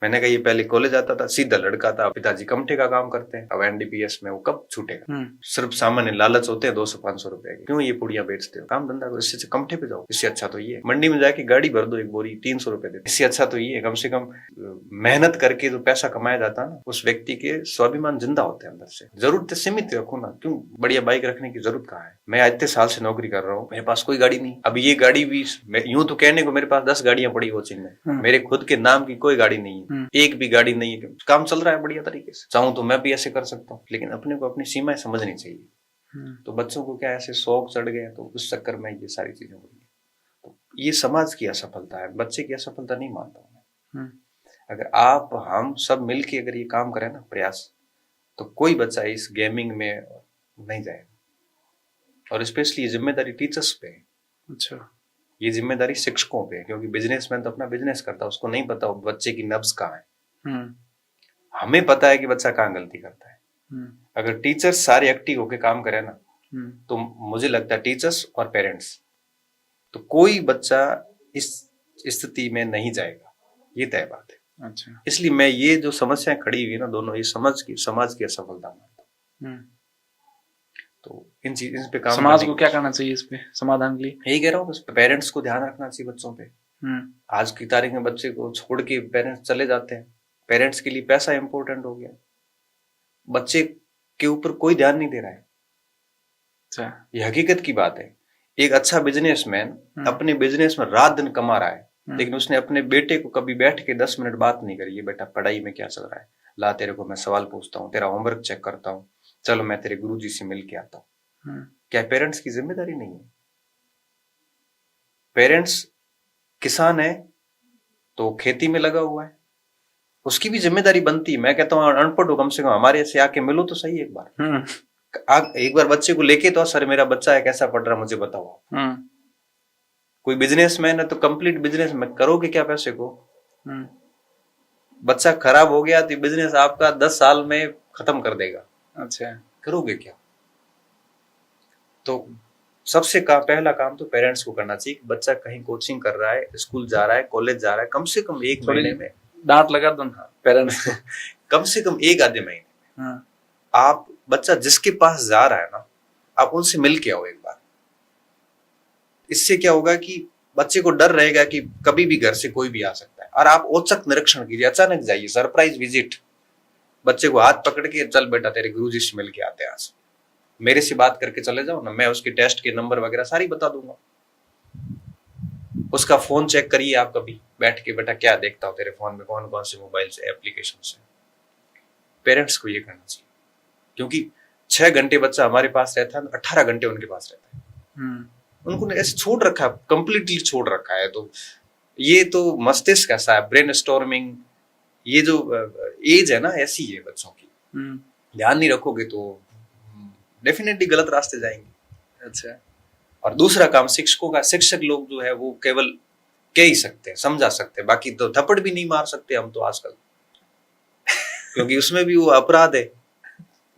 मैंने कहा ये पहले कॉलेज आता था, सीधा लड़का था, पिताजी कमठे का काम करते हैं, अब एनडीपीएस में वो कब छूटेगा। सिर्फ सामान्य लालच होते हैं 200-500 रुपए के, क्यों ये पुड़िया बेचते हो, काम धंधा करो, इससे कमठे पे जाओ। इससे अच्छा तो ये मंडी में जाके गाड़ी भर दो, एक बोरी 300 रुपए दे, इससे अच्छा तो ये कम से कम मेहनत करके जो पैसा कमाया जाता है ना, उस व्यक्ति के स्वाभिमान जिंदा होते हैं अंदर से। जरूरत सीमित रखो ना, क्यों बढ़िया बाइक रखने की जरूरत कहाँ है। मैं इतने साल से नौकरी कर रहा हूँ, मेरे पास कोई गाड़ी नहीं। अब ये गाड़ी भी यूं तो कहने को मेरे पास 10 गाड़ियां पड़ी कोचिंग में, मेरे खुद के नाम की कोई गाड़ी नहीं है, एक भी गाड़ी नहीं है, काम चल रहा है बढ़िया तरीके से। चाहूं तो मैं भी ऐसे कर सकता हूँ, लेकिन अपने को अपनी सीमाएं समझनी चाहिए। तो बच्चों को क्या ऐसे शौक चढ़ गए, तो उस चक्कर में ये सारी चीजें हो रही है। तो ये समाज की असफलता है, बच्चे की असफलता नहीं मानता हूं मैं। अगर आप हम सब मिलके अगर ये काम करें ना प्रयास, तो कोई बच्चा इस गेमिंग में नहीं जाएगा। और स्पेशली ये जिम्मेदारी टीचर्स पे है। अच्छा, ये जिम्मेदारी शिक्षकों पे है, क्योंकि बिजनेसमैन तो अपना बिजनेस करता है, उसको नहीं पता बच्चे की नब्ज कहाँ है। हमें पता है कि बच्चा कहाँ गलती करता है। अगर टीचर्स सारे एक्टिव होके काम करे ना, तो मुझे लगता है टीचर्स और पेरेंट्स, तो कोई बच्चा इस स्थिति में नहीं जाएगा, ये तय बात है। अच्छा, इसलिए मैं ये जो समस्याएं खड़ी हुई ना दोनों, ये समाज की असफलता मानता हूँ। तो इन पे काम, समाज को क्या करना चाहिए इस पे समाधान के लिए? यही कह रहा हूँ, पेरेंट्स को ध्यान रखना चाहिए बच्चों पे। आज की तारीख में बच्चे को छोड़ के पेरेंट्स चले जाते हैं, पेरेंट्स के लिए पैसा इंपॉर्टेंट हो गया, बच्चे के ऊपर कोई ध्यान नहीं दे रहा है। अच्छा, ये हकीकत की बात है। एक अच्छा बिजनेसमैन अपने बिजनेस में रात दिन कमा रहा है, लेकिन उसने अपने बेटे को कभी बैठ के 10 मिनट बात नहीं करी, बेटा पढ़ाई में क्या चल रहा है, ला तेरे को मैं सवाल पूछता हूँ, तेरा होमवर्क चेक करता हूँ, चलो मैं तेरे गुरुजी से मिल के आता हूँ। क्या पेरेंट्स की जिम्मेदारी नहीं है? पेरेंट्स किसान है तो खेती में लगा हुआ है, उसकी भी जिम्मेदारी बनती है। मैं कहता हूँ अनपढ़ हो, कम से कम हमारे ऐसे आके मिलो तो सही एक बार। एक बार बच्चे को लेके तो, सर मेरा बच्चा है कैसा पढ़ रहा मुझे बताओ। कोई बिजनेसमैन है तो कंप्लीट बिजनेस में करोगे क्या पैसे को? बच्चा खराब हो गया तो बिजनेस आपका 10 साल में खत्म कर देगा। अच्छा, करोगे क्या? तो सबसे पहला काम तो पेरेंट्स को करना चाहिए। बच्चा कहीं कोचिंग कर रहा है, स्कूल जा रहा है, कॉलेज जा रहा है, कम से कम एक महीने में डांट लगा दो ना पेरेंट्स को। कम से कम एक आधे महीने आप बच्चा जिसके पास जा रहा है ना, आप उनसे मिल के आओ एक बार। इससे क्या होगा कि बच्चे को डर रहेगा कि कभी भी घर से कोई भी आ सकता है। और आप औचक निरीक्षण कीजिए, अचानक जाइए, सरप्राइज विजिट, बच्चे को हाथ पकड़ के चल बेटा तेरे गुरुजी से मिल के आते हैं, आज मेरे से बात करके चले जाओ ना, मैं उसके टेस्ट के नंबर वगैरह सारी बता दूंगा। उसका फोन चेक करिए आप कभी बैठ के, बेटा क्या देखता हो तेरे फोन में, कौन कौन से मोबाइल से एप्लीकेशन से। पेरेंट्स को ये करना चाहिए, क्योंकि 6 घंटे बच्चा हमारे पास रहता है, 18 घंटे उनके पास रहता है। उनको ऐसे छोड़ रखा है, कंप्लीटली छोड़ रखा है। तो ये तो मस्तिष्क ऐसा है, ब्रेन स्टॉर्मिंग, ये जो एज है ना ऐसी है बच्चों की। ध्यान नहीं रखोगे तो डेफिनेटली गलत रास्ते जाएंगे। अच्छा, और दूसरा काम शिक्षकों का, शिक्षक लोग जो है वो केवल कह ही सकते हैं, समझा सकते हैं, बाकी तो थप्पड़ भी नहीं मार सकते हम तो आजकल। क्योंकि उसमें भी वो अपराध है,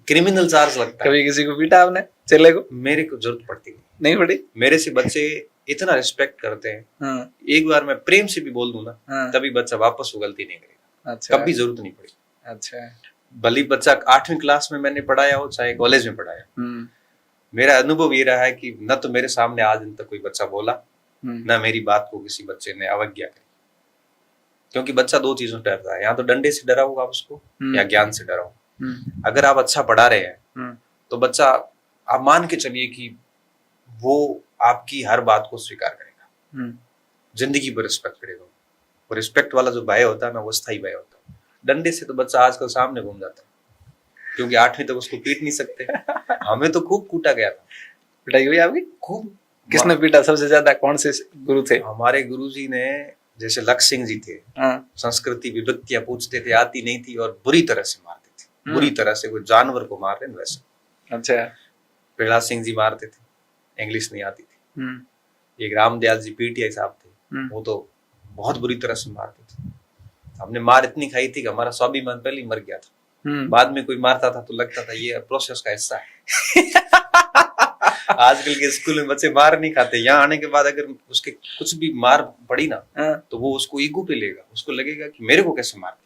क्रिमिनल चार्ज लगता है। कभी किसी को पीटा आपने चले को? मेरे को जरूरत पड़ती नहीं पड़ी, मेरे से बच्चे इतना रिस्पेक्ट करते हैं। एक बार मैं प्रेम से भी बोल दूं ना, तभी बच्चा वापस वो गलती नहीं करेगा। अच्छा, कभी जरूरत नहीं पड़ी। अच्छा, भले बच्चा 8वीं क्लास में मैंने पढ़ाया हो चाहे कॉलेज में पढ़ाया, मेरा अनुभव ये रहा है कि न तो मेरे सामने आज दिन तक कोई बच्चा बोला, न मेरी बात को किसी बच्चे ने अवज्ञा करी। क्योंकि बच्चा 2 चीजों से डरता है, या तो डंडे से डरा होगा उसको, या ज्ञान से डरा होगा। अगर आप अच्छा पढ़ा रहे हैं तो बच्चा, आप मान के चलिए कि वो आपकी हर बात को स्वीकार करेगा, जिंदगी पर रिस्पेक्ट करेगा। और रिस्पेक्ट वाला जो भय होता है ना, वो स्थायी भय होता है। डंडे से तो बच्चा आजकल सामने घूम जाता है, क्योंकि 8वीं तक उसको पीट नहीं सकते। हमें तो खूब कूटा गया था। पिटाई हुई आपकी खूब? किसने पीटा सबसे ज्यादा? कौन से गुरु थे? हमारे गुरुजी ने, जैसे लक्ष्य सिंह जी थे, संस्कृति विभक्तियां पूछते थे, आती नहीं थी और बुरी तरह से मारते थे। बुरी तरह से, कोई जानवर को मार रहे वैसे। अच्छा, प्रहलाद सिंह जी मारते थे, इंग्लिश नहीं आती थी। एक रामदयाल जी पीटीआई साहब थे, वो तो बहुत बुरी तरह से मारते थे। हमने मार इतनी खाई थी कि हमारा स्वाभिमान पहले ही मर गया था। बाद में कोई मारता था तो लगता था ये प्रोसेस का हिस्सा है। आजकल के स्कूल में बच्चे मार नहीं खाते, यहाँ आने के बाद अगर उसके कुछ भी मार पड़ी ना तो वो उसको ईगो पे लेगा, उसको लगेगा कि मेरे को कैसे मार,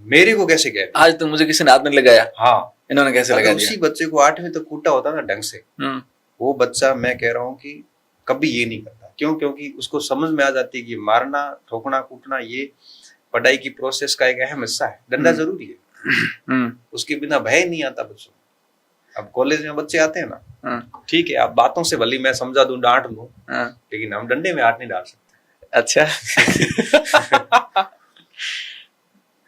मेरे को कैसे गया, आज तो मुझे किसी ने हाथ में लगाया, हाँ इन्होंने कैसे लगा दिया। उसी बच्चे को 8वीं तक कूटा होता ना ढंग से, वो बच्चा मैं कह रहा हूँ कि कभी ये नहीं करता। क्यों? क्योंकि उसको समझ में आ जाती है कि मारना, ठोकना, कूटना ये पढ़ाई की प्रोसेस का एक अहम हिस्सा है, डंडा जरूरी है, उसके बिना भय नहीं आता बच्चों। अब कॉलेज में बच्चे आते हैं ना, ठीक है आप बातों से भली मैं समझा दूं, डांट लूं, लेकिन हम डंडे में हाथ नहीं डाल सकते। अच्छा